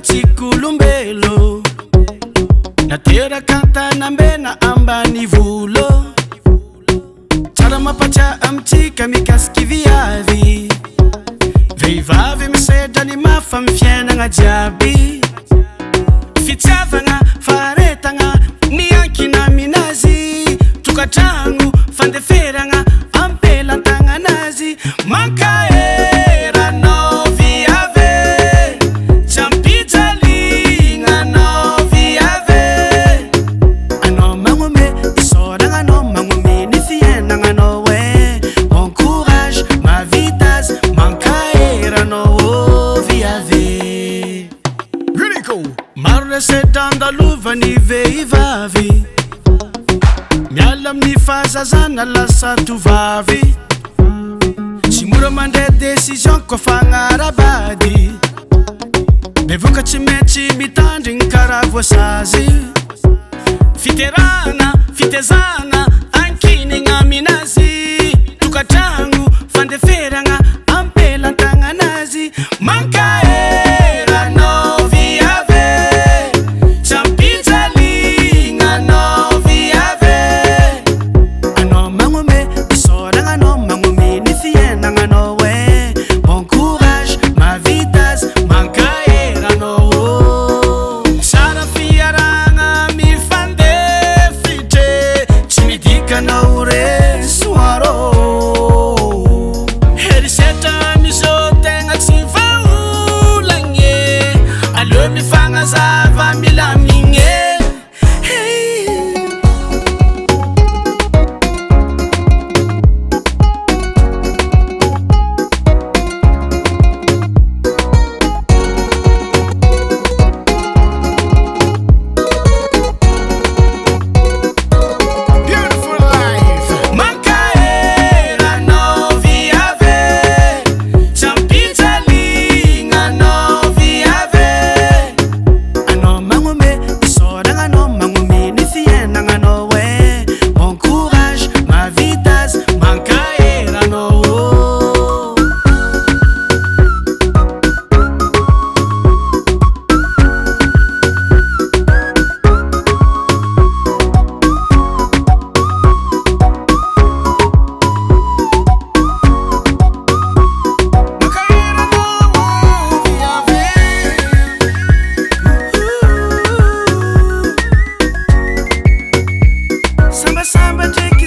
tsikulumbelo naterak'antanambena ambany volo tsara mampatsya amitsika mikasiky viavy vehivavy misedrany mafa my fiainagna jiaby fitiavagna faharetagna miankina aminazy tokatragno fandeferagna ampelantagnanazy mankaeranao viave tsy ampijalignagnao viave anao magnome isoragna anao magnome ny fiainagnanao e bon courage ma vitas mankaeranao viave maro resedandalovany vehivavy miala amin'ny fahazazana lasa tovavy tsy mora mandray décision koa fagnarabady bevoka tsy maintsy mitandrigny karaha voasazy fiterana fitezana ankinigna aminazy tokatragno fandeferagna ampelantagnanazy mankaeranao viave tsy ampijalignagnao viave anao magnome isoragna anao magnome ny fiainagnanao e bon courage ma vitas mankaeranao tsara fiaragna mifandefitry tsy midikanao resoarô herisetra mizo tegna tsy vaolagny aleo mifagnazava milamigny samba samba take